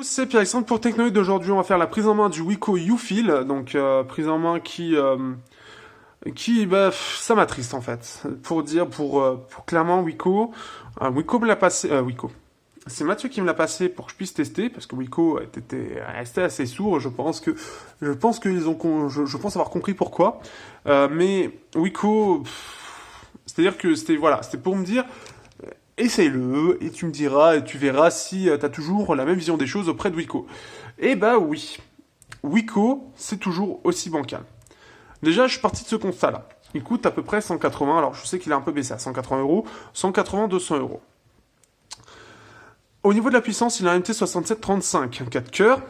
C'est Pierre-Alexandre pour Technoïd. Aujourd'hui, on va faire la prise en main du Wiko YouFeel, donc prise en main ça m'attriste en fait. Pour clairement Wiko me l'a passé, Wiko. C'est Mathieu qui me l'a passé pour que je puisse tester parce que Wiko était resté assez sourd. Je pense avoir compris pourquoi. Mais Wiko, c'est-à-dire que c'était pour me dire. Essaye-le, et tu me diras, et tu verras si tu as toujours la même vision des choses auprès de Wiko. Eh bah oui, Wiko, c'est toujours aussi bancal. Déjà, je suis parti de ce constat-là. Il coûte à peu près 180, alors je sais qu'il est un peu baissé à 180 euros, 180, 200 euros. Au niveau de la puissance, il a un MT6735, un 4 coeurs.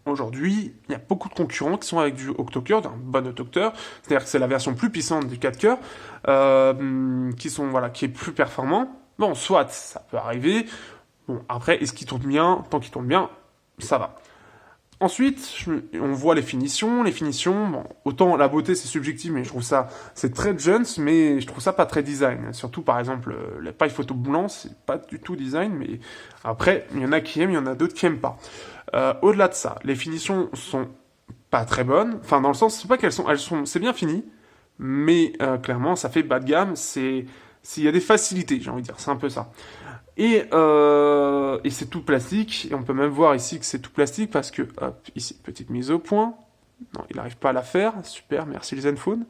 Aujourd'hui, il y a beaucoup de concurrents qui sont avec du octo-cœur, d'un bon octo-cœur, c'est-à-dire que c'est la version plus puissante du 4 coeurs, qui est plus performant. Bon, soit, ça peut arriver. Bon, après, est-ce qu'il tourne bien? Tant qu'il tourne bien, ça va. Ensuite, on voit les finitions. Les finitions, bon, autant la beauté c'est subjectif, mais je trouve ça, c'est très jeune, mais je trouve ça pas très design. Surtout, par exemple, les pailles photo blanc, c'est pas du tout design, mais après, il y en a qui aiment, il y en a d'autres qui aiment pas. Au-delà de ça, les finitions sont pas très bonnes. Enfin, dans le sens, c'est pas c'est bien fini, mais clairement, ça fait bas de gamme. Il y a des facilités, j'ai envie de dire, c'est un peu ça. Et c'est tout plastique. Et on peut même voir ici que c'est tout plastique parce que, hop, ici, petite mise au point. Non, il n'arrive pas à la faire. Super, merci les Zenfone.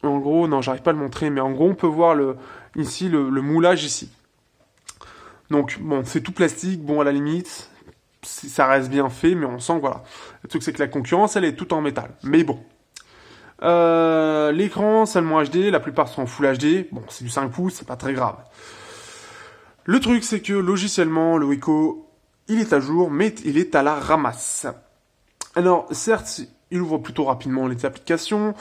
En gros, non, j'arrive pas à le montrer, mais en gros, on peut voir ici le moulage ici. Donc, bon, c'est tout plastique. Bon, à la limite, ça reste bien fait, mais on sent que voilà. Le truc, c'est que la concurrence, elle est toute en métal. Mais bon. L'écran, seulement HD. La plupart sont en Full HD. Bon, c'est du 5 pouces, c'est pas très grave. Le truc, c'est que logiciellement, le Wiko, il est à jour, mais il est à la ramasse. Alors, certes, il ouvre plutôt rapidement les applications,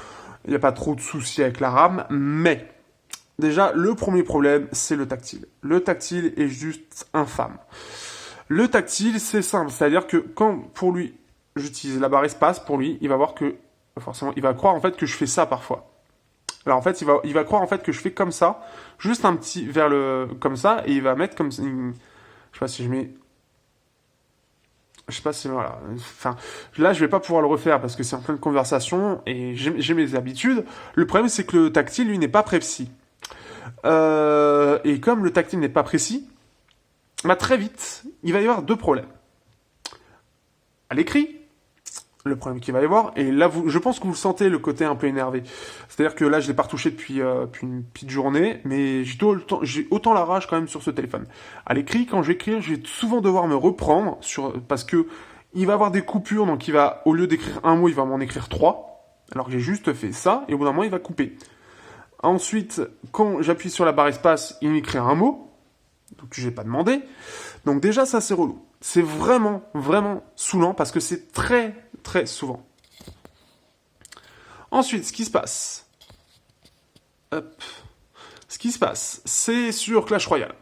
il n'y a pas trop de soucis avec la RAM, mais déjà, le premier problème, c'est le tactile. Le tactile est juste infâme. Le tactile, c'est simple, c'est-à-dire que quand, pour lui, j'utilise la barre espace, pour lui, il va voir que, forcément, il va croire en fait que je fais ça parfois. Alors en fait, il va croire en fait que je fais comme ça, juste un petit vers comme ça, et il va mettre comme, je sais pas si je mets, je sais pas si voilà, enfin là je vais pas pouvoir le refaire parce que c'est en pleine conversation et j'ai mes habitudes. Le problème c'est que le tactile lui n'est pas précis. Et comme le tactile n'est pas précis, bah très vite il va y avoir deux problèmes. À l'écrit, le problème qu'il va y avoir, et là, je pense que vous le sentez, le côté un peu énervé. C'est-à-dire que là, je l'ai pas retouché depuis une petite journée, mais j'ai autant la rage quand même sur ce téléphone. À l'écrit, quand je vais écrire, je vais souvent devoir me reprendre, parce que il va avoir des coupures, donc au lieu d'écrire un mot, il va m'en écrire trois, alors que j'ai juste fait ça, et au bout d'un moment, il va couper. Ensuite, quand j'appuie sur la barre espace, il m'écrit un mot, donc je n'ai pas demandé. Donc déjà, ça, c'est relou. C'est vraiment, vraiment saoulant, parce que c'est très, très souvent. Ensuite, ce qui se passe, c'est sur Clash Royale.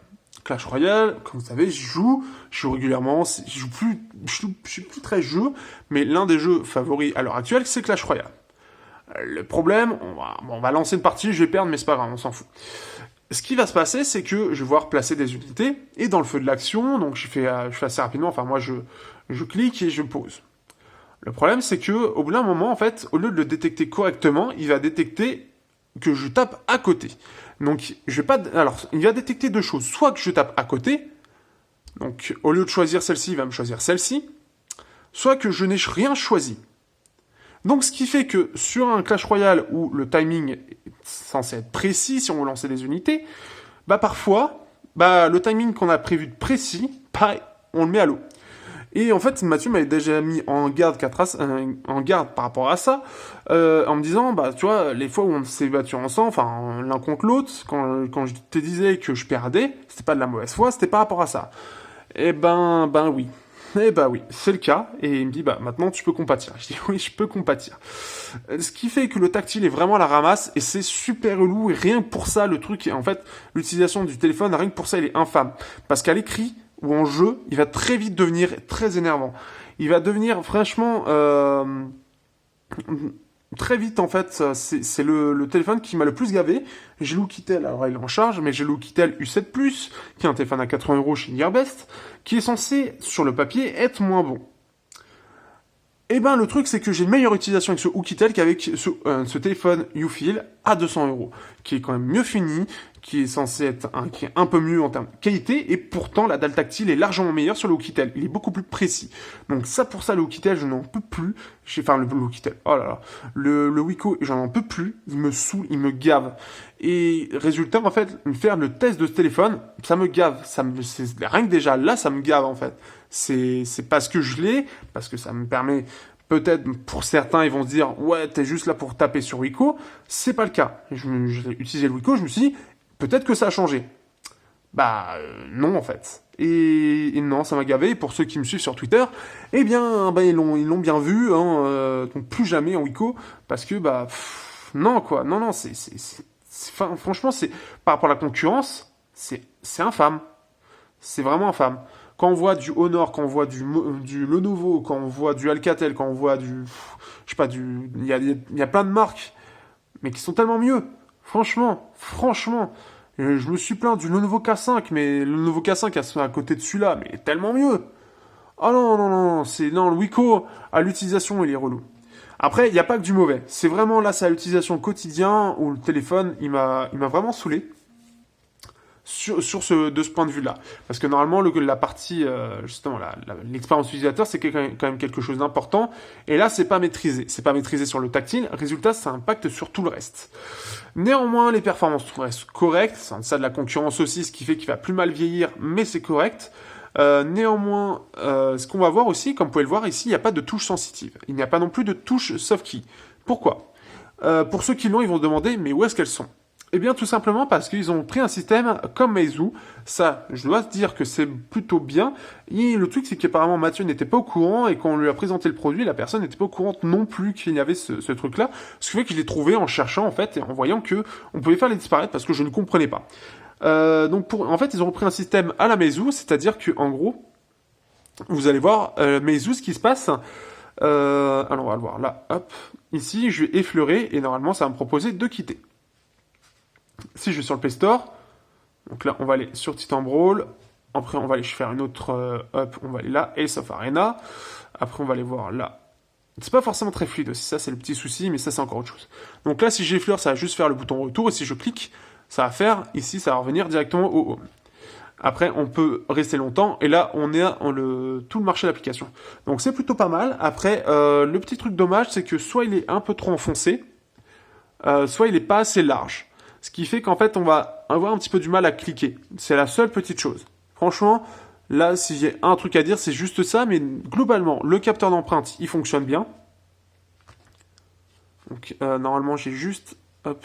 Clash Royale, comme vous savez, je joue régulièrement, je suis plus très jeu, mais l'un des jeux favoris à l'heure actuelle, c'est Clash Royale. Le problème, on va lancer une partie, je vais perdre, mais c'est pas grave, on s'en fout. Ce qui va se passer, c'est que je vais voir placer des unités, et dans le feu de l'action, donc je fais assez rapidement, enfin moi je clique et je pose. Le problème, c'est que au bout d'un moment, en fait, au lieu de le détecter correctement, il va détecter que je tape à côté. Donc, je vais pas. Alors, il va détecter deux choses. Soit que je tape à côté, donc au lieu de choisir celle-ci, il va me choisir celle-ci. Soit que je n'ai rien choisi. Donc, ce qui fait que sur un Clash Royale où le timing est censé être précis si on veut lancer des unités, bah parfois, le timing qu'on a prévu de précis, pareil, on le met à l'eau. Et en fait, Mathieu m'avait déjà mis en garde, en garde par rapport à ça, en me disant, tu vois, les fois où on s'est battu ensemble, enfin, l'un contre l'autre, quand je te disais que je perdais, c'était pas de la mauvaise foi, c'était par rapport à ça. Eh oui. Eh oui, c'est le cas. Et il me dit, maintenant tu peux compatir. Je dis, oui, je peux compatir. Ce qui fait que le tactile est vraiment à la ramasse, et c'est super relou, et rien que pour ça, le truc, en fait, l'utilisation du téléphone, rien que pour ça, il est infâme. Parce qu'à l'écrit, ou en jeu, il va très vite devenir très énervant. Il va devenir franchement très vite, en fait, c'est le téléphone qui m'a le plus gavé. J'ai le Oukitel, alors il est en charge, mais j'ai le Oukitel U7 Plus, qui est un téléphone à 80 € chez Gearbest, qui est censé, sur le papier, être moins bon. Eh ben, le truc, c'est que j'ai une meilleure utilisation avec ce Oukitel qu'avec ce téléphone Ufil à 200 €, qui est quand même mieux fini, qui est censé être qui est un peu mieux en termes de qualité, et pourtant, la dalle tactile est largement meilleure sur le Oukitel. Il est beaucoup plus précis. Donc ça, pour ça, le Oukitel, je n'en peux plus. Enfin, le Oukitel, oh là là. Le Wiko, j'en en peux plus. Il me saoule, il me gave. Et résultat, en fait, faire le test de ce téléphone, ça me gave. Rien que déjà là, ça me gave, en fait. C'est parce que je l'ai, parce que ça me permet, peut-être pour certains, ils vont se dire, ouais, t'es juste là pour taper sur Wiko. C'est pas le cas. J'ai utilisé le Wiko, je me suis dit, peut-être que ça a changé. Bah, non, en fait. Et non, ça m'a gavé. Et pour ceux qui me suivent sur Twitter, eh bien, bah, ils l'ont bien vu, hein, donc plus jamais en Wiko, parce que, bah, non, quoi. Non, franchement, par rapport à la concurrence, c'est infâme. C'est vraiment infâme. Quand on voit du Honor, quand on voit du Lenovo, quand on voit du Alcatel, quand on voit je sais pas, il y a plein de marques, mais qui sont tellement mieux. Franchement. Je me suis plaint du Lenovo K5, mais le Lenovo K5 à côté de celui-là, mais tellement mieux. Ah non, le Wiko, à l'utilisation, il est relou. Après, il n'y a pas que du mauvais. C'est vraiment là, c'est à l'utilisation quotidien où le téléphone, il m'a vraiment saoulé. De ce point de vue-là. Parce que normalement, la partie, justement, l'expérience utilisateur, c'est quand même quelque chose d'important. Et là, c'est pas maîtrisé. C'est pas maîtrisé sur le tactile. Résultat, ça impacte sur tout le reste. Néanmoins, les performances restent correctes. C'est ça de la concurrence aussi, ce qui fait qu'il va plus mal vieillir, mais c'est correct. Néanmoins, ce qu'on va voir aussi, comme vous pouvez le voir ici, il n'y a pas de touche sensitive. Il n'y a pas non plus de touche soft key. Pourquoi Pour ceux qui l'ont, ils vont demander, mais où est-ce qu'elles sont? Eh bien, tout simplement parce qu'ils ont pris un système comme Meizu. Ça, je dois dire que c'est plutôt bien. Et le truc, c'est qu'apparemment Mathieu n'était pas au courant, et quand on lui a présenté le produit, la personne n'était pas au courant non plus qu'il y avait ce truc-là. Ce qui fait que je l'ai trouvé en cherchant, en fait, et en voyant que on pouvait faire les disparaître parce que je ne comprenais pas. En fait, ils ont repris un système à la Meizu, c'est-à-dire que, en gros, vous allez voir, Meizu, ce qui se passe. Alors, on va le voir là, hop. Ici, je vais effleurer, et normalement, ça va me proposer de quitter. Si je vais sur le Play Store, donc là, on va aller sur Titan Brawl. Après, on va aller faire une autre, on va aller là, Ace of Arena. Après, on va aller voir là. C'est pas forcément très fluide aussi, ça c'est le petit souci, mais ça c'est encore autre chose. Donc là, si j'effleure, ça va juste faire le bouton retour, et si je clique, ça va faire, ici, ça va revenir directement au home. Après, on peut rester longtemps, et là, on est tout le marché d'application. Donc c'est plutôt pas mal. Après, le petit truc dommage, c'est que soit il est un peu trop enfoncé, soit il est pas assez large. Ce qui fait qu'en fait, on va avoir un petit peu du mal à cliquer. C'est la seule petite chose. Franchement, là, si j'ai un truc à dire, c'est juste ça. Mais globalement, le capteur d'empreinte, il fonctionne bien. Donc, normalement, j'ai juste... Hop.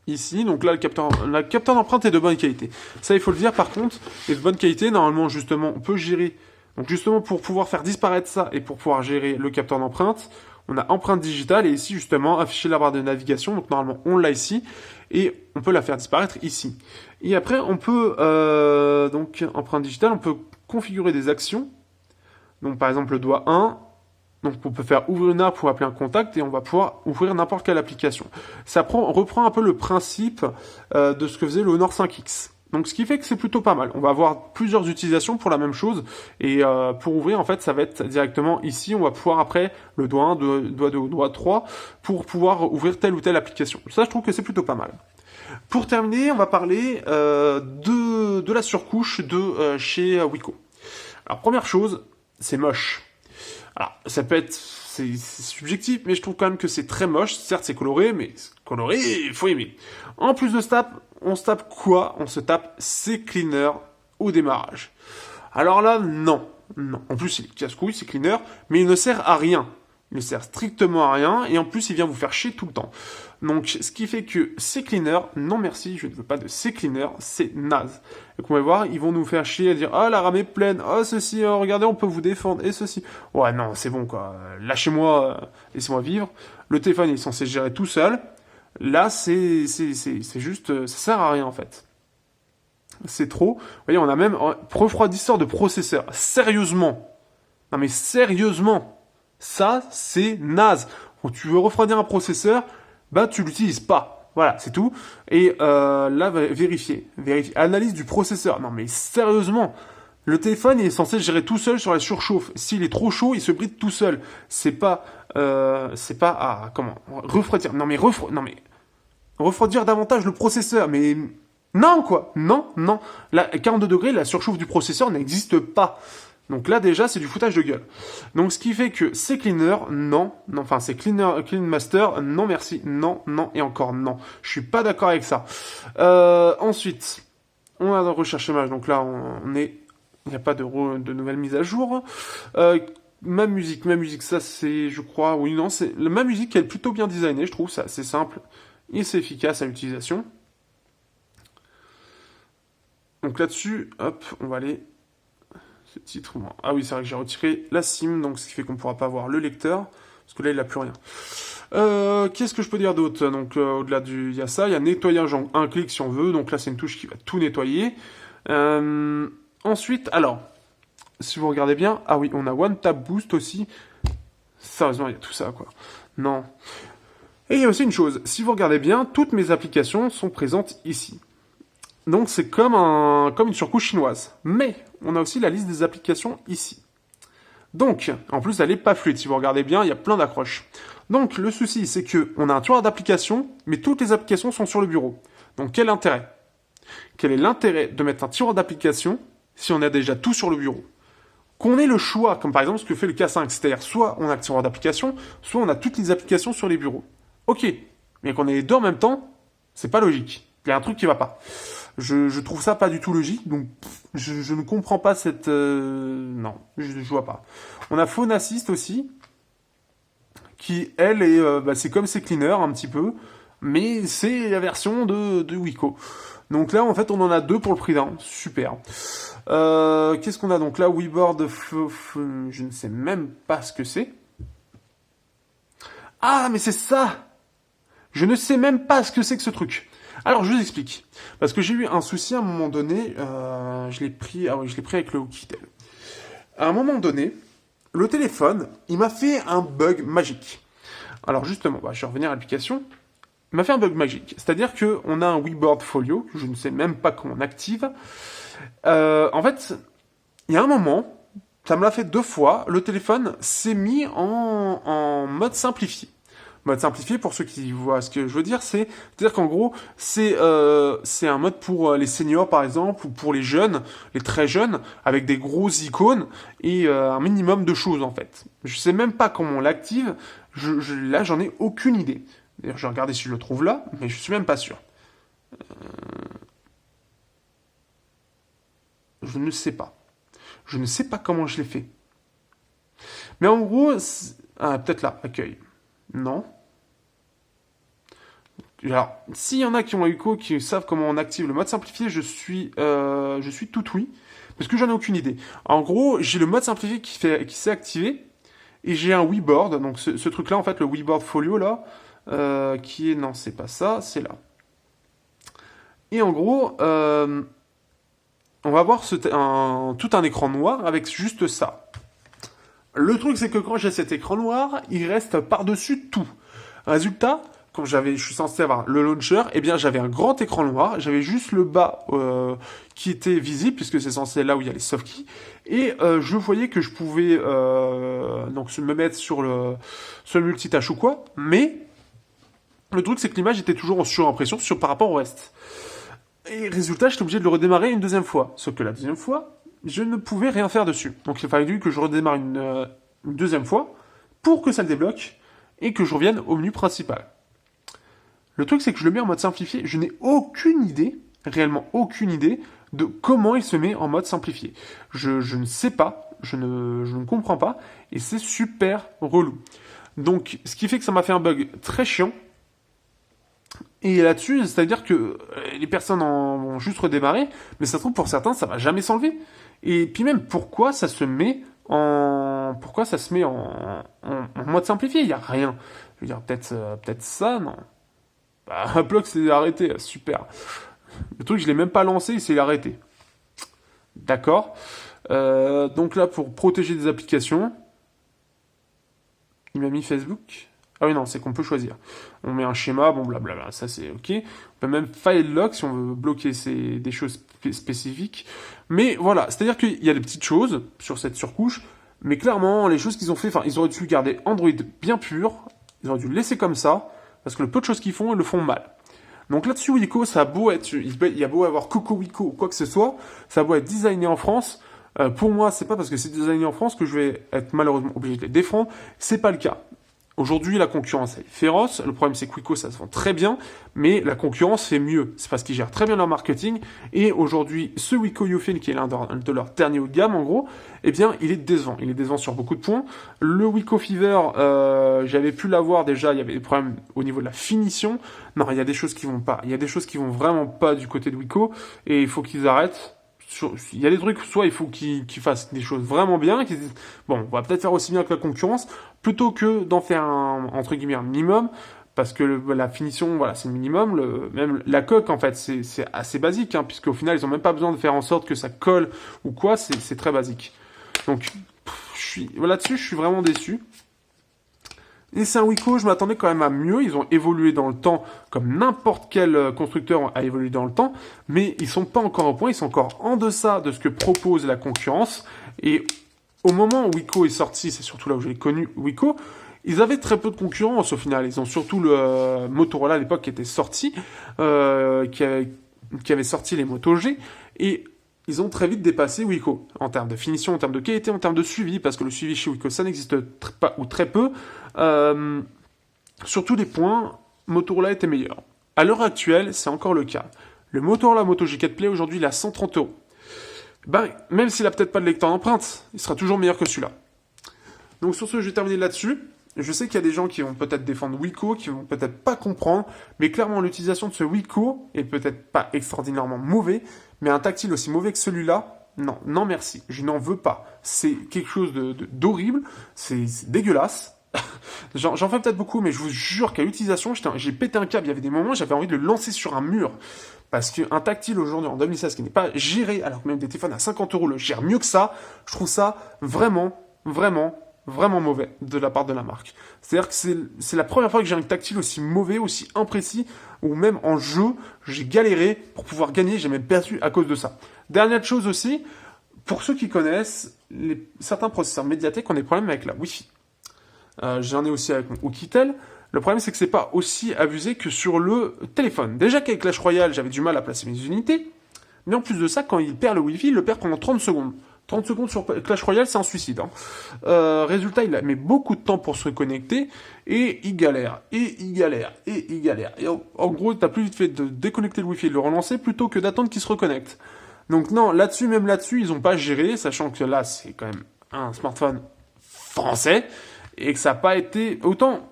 Ici, donc là, le capteur d'empreinte est de bonne qualité. Ça, il faut le dire, par contre, est de bonne qualité. Normalement, justement, on peut gérer... Donc, justement, pour pouvoir faire disparaître ça et pour pouvoir gérer le capteur d'empreinte... On a empreinte digitale, et ici justement afficher la barre de navigation, donc normalement on l'a ici, et on peut la faire disparaître ici. Et après on peut, donc empreinte digitale, on peut configurer des actions, donc par exemple le doigt 1, donc on peut faire ouvrir une app pour appeler un contact, et on va pouvoir ouvrir n'importe quelle application. Ça reprend un peu le principe de ce que faisait le Honor 5X. Donc ce qui fait que c'est plutôt pas mal. On va avoir plusieurs utilisations pour la même chose. Et pour ouvrir, en fait, ça va être directement ici. On va pouvoir après le doigt 1, doigt 2, doigt 3 pour pouvoir ouvrir telle ou telle application. Ça, je trouve que c'est plutôt pas mal. Pour terminer, on va parler de la surcouche de chez Wiko. Alors première chose, c'est moche. Alors ça peut être... C'est subjectif, mais je trouve quand même que c'est très moche. Certes, c'est coloré, mais coloré, il faut aimer. En plus de ça, on se tape quoi? On se tape CCleaner au démarrage. Alors là, non. En plus, il est casse-couille, CCleaner, mais il ne sert à rien. Il ne sert strictement à rien, et en plus, il vient vous faire chier tout le temps. Donc, ce qui fait que CCleaner, non merci, je ne veux pas de CCleaner, c'est naze. Et comme on va voir, ils vont nous faire chier à dire « Ah, la RAM est pleine, oh ceci, oh, regardez, on peut vous défendre, et ceci. » Ouais, non, c'est bon, quoi. Lâchez-moi, laissez-moi vivre. Le téléphone, il est censé se gérer tout seul. Là, c'est juste... ça sert à rien, en fait. C'est trop. Vous voyez, on a même refroidisseur de processeur. Sérieusement. Non, mais sérieusement. Ça, c'est naze. Quand tu veux refroidir un processeur, bah tu l'utilises pas. Voilà, c'est tout. Et là, vérifier. Analyse du processeur. Non mais sérieusement, le téléphone il est censé gérer tout seul sur la surchauffe. S'il est trop chaud, il se bride tout seul. C'est pas comment refroidir. Non mais refroidir davantage le processeur. Mais non quoi, non. Là, 42 degrés, la surchauffe du processeur n'existe pas. Donc là déjà c'est du foutage de gueule. Donc ce qui fait que c'est cleaner, non, enfin c'est clean master, non merci, non et encore non. Je suis pas d'accord avec ça. Ensuite, on a recherche image, donc là on est, il n'y a pas de nouvelles mises à jour. Ma musique, ça c'est, je crois, oui non, c'est ma musique elle est plutôt bien designée, je trouve, ça c'est simple et c'est efficace à l'utilisation. Donc là-dessus, hop, on va aller. Ce titre, ah oui, c'est vrai que j'ai retiré la SIM, donc ce qui fait qu'on ne pourra pas voir le lecteur, parce que là, il n'a plus rien. Qu'est-ce que je peux dire d'autre? Donc, au-delà il y a ça, il y a nettoyage en un clic si on veut, donc là, c'est une touche qui va tout nettoyer. Ensuite, alors, si vous regardez bien, ah oui, on a One Tap Boost aussi. Sérieusement, il y a tout ça, quoi. Non. Et il y a aussi une chose, si vous regardez bien, toutes mes applications sont présentes ici. Donc c'est comme une surcouche chinoise. Mais on a aussi la liste des applications ici. Donc, en plus, elle n'est pas fluide. Si vous regardez bien, il y a plein d'accroches. Donc, le souci, c'est que on a un tiroir d'applications, mais toutes les applications sont sur le bureau. Donc, quel intérêt? Quel est l'intérêt de mettre un tiroir d'applications si on a déjà tout sur le bureau? Qu'on ait le choix, comme par exemple ce que fait le K5, c'est-à-dire soit on a le tiroir d'applications, soit on a toutes les applications sur les bureaux. Ok, mais qu'on ait les deux en même temps, c'est pas logique. Il y a un truc qui va pas. Je trouve ça pas du tout logique, donc je ne comprends pas cette... non, je vois pas. On a Phone Assist aussi, qui, elle, c'est comme ses cleaners, un petit peu, mais c'est la version de Wiko. Donc là, en fait, on en a deux pour le prix d'un. Super. Qu'est-ce qu'on a donc là? Weeboard, je ne sais même pas ce que c'est. Ah, mais c'est ça! Je ne sais même pas ce que c'est que ce truc. Alors, je vous explique. Parce que j'ai eu un souci à un moment donné. Je l'ai pris avec le Oukitel. À un moment donné, le téléphone, il m'a fait un bug magique. Alors justement, je vais revenir à l'application. Il m'a fait un bug magique. C'est-à-dire qu'on a un Weeboard Folio, que je ne sais même pas comment on active. En fait, il y a un moment, ça me l'a fait 2 fois, le téléphone s'est mis en mode simplifié. Mode simplifié, pour ceux qui voient ce que je veux dire, c'est-à-dire qu'en gros, c'est un mode pour les seniors, par exemple, ou pour les jeunes, les très jeunes, avec des grosses icônes et un minimum de choses, en fait. Je sais même pas comment on l'active, là, j'en ai aucune idée. D'ailleurs, je vais regarder si je le trouve là, mais je suis même pas sûr. Je ne sais pas. Je ne sais pas comment je l'ai fait. Mais en gros, peut-être là, accueil. Non. Alors, s'il y en a qui ont Uko, qui savent comment on active le mode simplifié, je suis tout oui, parce que j'en ai aucune idée. En gros, j'ai le mode simplifié qui s'est activé, et j'ai un Weeboard, donc ce truc-là, en fait, le Weeboard Folio, là, qui est... Non, c'est pas ça, c'est là. Et en gros, on va voir tout un écran noir avec juste ça. Le truc, c'est que quand j'ai cet écran noir, il reste par-dessus tout. Résultat, quand je suis censé avoir le launcher, eh bien, j'avais un grand écran noir, j'avais juste le bas qui était visible, puisque c'est censé être là où il y a les softkeys, et je voyais que je pouvais donc me mettre sur le multitâche ou quoi, mais le truc, c'est que l'image était toujours en surimpression par rapport au reste. Et résultat, j'étais obligé de le redémarrer une deuxième fois. Sauf que la deuxième fois, je ne pouvais rien faire dessus. Donc il a fallu que je redémarre une deuxième fois pour que ça le débloque et que je revienne au menu principal. Le truc, c'est que je le mets en mode simplifié. Je n'ai aucune idée, réellement aucune idée, de comment il se met en mode simplifié. Je ne sais pas, je ne comprends pas, et c'est super relou. Donc, ce qui fait que ça m'a fait un bug très chiant. Et là-dessus, c'est-à-dire que les personnes vont juste redémarrer, mais ça se trouve pour certains, ça va jamais s'enlever. Et puis même, pourquoi ça se met en mode simplifié? Il y a rien. Je veux dire, peut-être ça, non. Upload s'est arrêté, super. Le truc, je l'ai même pas lancé, il s'est arrêté. D'accord. Donc là, pour protéger des applications, Il m'a mis Facebook. Ah oui, non, c'est qu'on peut choisir. On met un schéma, bon, blablabla, ça c'est ok. On peut même file lock si on veut bloquer des choses spécifiques. Mais voilà, c'est-à-dire qu'il y a des petites choses sur cette surcouche, mais clairement, les choses qu'ils ont fait, enfin, ils auraient dû garder Android bien pur, ils auraient dû le laisser comme ça, parce que le peu de choses qu'ils font, ils le font mal. Donc là-dessus, Wiko, ça a beau être, il y a beau avoir Coco Wiko ou quoi que ce soit, ça a beau être designé en France, pour moi, c'est pas parce que c'est designé en France que je vais être malheureusement obligé de les défendre, c'est pas le cas. Aujourd'hui, la concurrence est féroce. Le problème, c'est que Wiko, ça se vend très bien, mais la concurrence fait mieux. C'est parce qu'ils gèrent très bien leur marketing. Et aujourd'hui, ce Wiko YouFeel, qui est l'un de leurs derniers haut de gamme, en gros, eh bien, il est décevant. Il est décevant sur beaucoup de points. Le Wiko Fever, j'avais pu l'avoir déjà. Il y avait des problèmes au niveau de la finition. Non, il y a des choses qui vont pas. Il y a des choses qui vont vraiment pas du côté de Wiko. Et il faut qu'ils arrêtent. Il y a des trucs, soit il faut qu'ils fassent des choses vraiment bien, qu'ils disent, bon, on va peut-être faire aussi bien que la concurrence, plutôt que d'en faire un, entre guillemets, un minimum, parce que la finition, voilà, c'est le minimum, même la coque, en fait, c'est assez basique, hein, puisqu'au final, ils ont même pas besoin de faire en sorte que ça colle ou quoi, c'est très basique. Donc, là-dessus, je suis vraiment déçu. Et c'est un Wiko, je m'attendais quand même à mieux. Ils ont évolué dans le temps, comme n'importe quel constructeur a évolué dans le temps, mais ils sont pas encore au point, ils sont encore en deçà de ce que propose la concurrence. Et au moment où Wiko est sorti, c'est surtout là où j'ai connu Wiko, ils avaient très peu de concurrence au final. Ils ont surtout le Motorola à l'époque qui était sorti, qui avait sorti les Moto G, et ils ont très vite dépassé Wiko, en termes de finition, en termes de qualité, en termes de suivi, parce que le suivi chez Wiko, ça n'existe pas ou très peu. Sur tous les points, Motorola était meilleur. À l'heure actuelle, c'est encore le cas. Le Motorola Moto G4 Play, aujourd'hui, il a 130 €. Ben, même s'il a peut-être pas de lecteur d'empreinte, il sera toujours meilleur que celui-là. Donc sur ce, je vais terminer là-dessus. Je sais qu'il y a des gens qui vont peut-être défendre Wiko, qui vont peut-être pas comprendre, mais clairement l'utilisation de ce Wiko est peut-être pas extraordinairement mauvais, mais un tactile aussi mauvais que celui-là, non, non merci, je n'en veux pas. C'est quelque chose d'horrible, c'est dégueulasse. J'en fais peut-être beaucoup, mais je vous jure qu'à l'utilisation, j'ai pété un câble. Il y avait des moments où j'avais envie de le lancer sur un mur. Parce qu'un tactile aujourd'hui, en 2016, qui n'est pas géré, alors que même des téléphones à 50 € le gèrent mieux que ça, je trouve ça vraiment, vraiment, vraiment mauvais de la part de la marque. C'est-à-dire que c'est la première fois que j'ai un tactile aussi mauvais, aussi imprécis, ou même en jeu, j'ai galéré pour pouvoir gagner, j'ai même perdu à cause de ça. Dernière chose aussi, pour ceux qui connaissent, certains processeurs Mediatek ont des problèmes avec la Wi-Fi. J'en ai aussi avec mon Oukitel. Le problème, c'est que c'est pas aussi abusé que sur le téléphone. Déjà qu'avec Clash Royale, j'avais du mal à placer mes unités. Mais en plus de ça, quand il perd le Wi-Fi, il le perd pendant 30 secondes. 30 secondes sur Clash Royale, c'est un suicide. Hein. Résultat, il met beaucoup de temps pour se connecter. Et il galère. Et il galère. Et il galère. Et en gros, t'as plus vite fait de déconnecter le Wi-Fi et de le relancer plutôt que d'attendre qu'il se reconnecte. Donc non, même là-dessus, ils ont pas géré. Sachant que là, c'est quand même un smartphone français. Et que ça n'a pas été... Autant,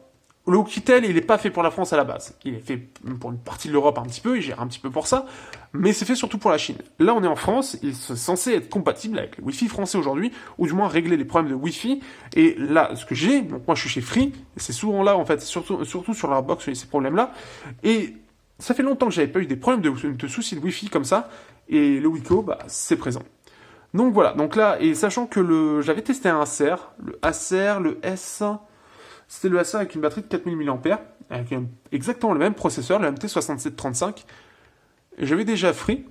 le Oukitel, il n'est pas fait pour la France à la base. Il est fait pour une partie de l'Europe un petit peu, il gère un petit peu pour ça, mais c'est fait surtout pour la Chine. Là, on est en France, il est censé être compatible avec le Wi-Fi français aujourd'hui, ou du moins régler les problèmes de Wi-Fi. Et là, ce que j'ai, donc moi je suis chez Free, et c'est souvent là, en fait, surtout sur leur box, il y a ces problèmes-là. Et ça fait longtemps que j'avais pas eu des problèmes de soucis de Wi-Fi comme ça, et le Wiko, bah, c'est présent. Donc voilà, donc là, et sachant que j'avais testé un Acer, le S, c'était le Acer avec une batterie de 4000 mAh, avec exactement le même processeur, le MT6735, et j'avais déjà Free,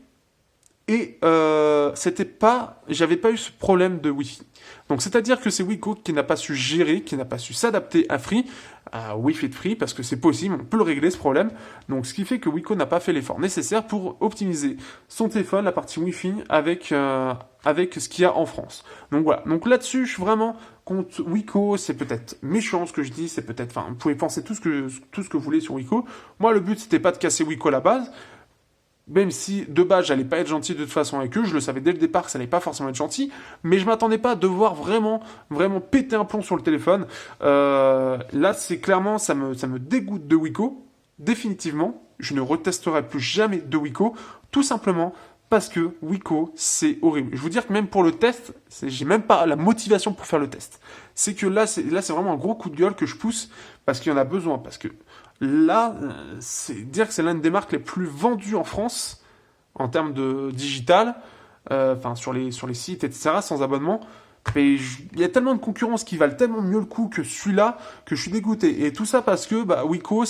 et j'avais pas eu ce problème de Wi-Fi. Donc c'est-à-dire que c'est Wiko qui n'a pas su gérer, qui n'a pas su s'adapter à Free, à Wi-Fi de Free, parce que c'est possible, on peut le régler ce problème. Donc ce qui fait que Wiko n'a pas fait l'effort nécessaire pour optimiser son téléphone, la partie Wi-Fi, avec ce qu'il y a en France. Donc voilà, donc là-dessus, je suis vraiment contre Wiko. C'est peut-être méchant ce que je dis, c'est peut-être, enfin, vous pouvez penser tout ce que vous voulez sur Wiko. Moi, le but, c'était pas de casser Wiko à la base, même si de base j'allais pas être gentil de toute façon avec eux, je le savais dès le départ que ça allait pas forcément être gentil, mais je m'attendais pas à devoir vraiment péter un plomb sur le téléphone. Là, c'est clairement, ça me dégoûte de Wiko, définitivement. Je ne retesterai plus jamais de Wiko, tout simplement parce que Wiko, c'est horrible. Je vous dire que même pour le test, j'ai même pas la motivation pour faire le test. C'est que là, c'est vraiment un gros coup de gueule que je pousse parce qu'il y en a besoin, parce que là, c'est dire que c'est l'une des marques les plus vendues en France en termes de digital, enfin sur les sites, etc., sans abonnement. Mais il y a tellement de concurrence qui valent tellement mieux le coup que celui-là que je suis dégoûté. Et tout ça parce que Wiko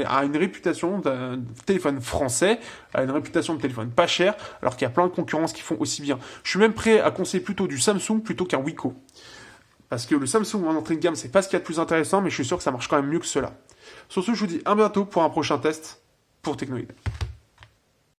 a une réputation de téléphone français, a une réputation de téléphone pas cher, alors qu'il y a plein de concurrences qui font aussi bien. Je suis même prêt à conseiller plutôt du Samsung plutôt qu'un Wiko. Parce que le Samsung en entrée de gamme, c'est pas ce qu'il y a de plus intéressant, mais je suis sûr que ça marche quand même mieux que cela. Sur ce, je vous dis à bientôt pour un prochain test pour Technoïd.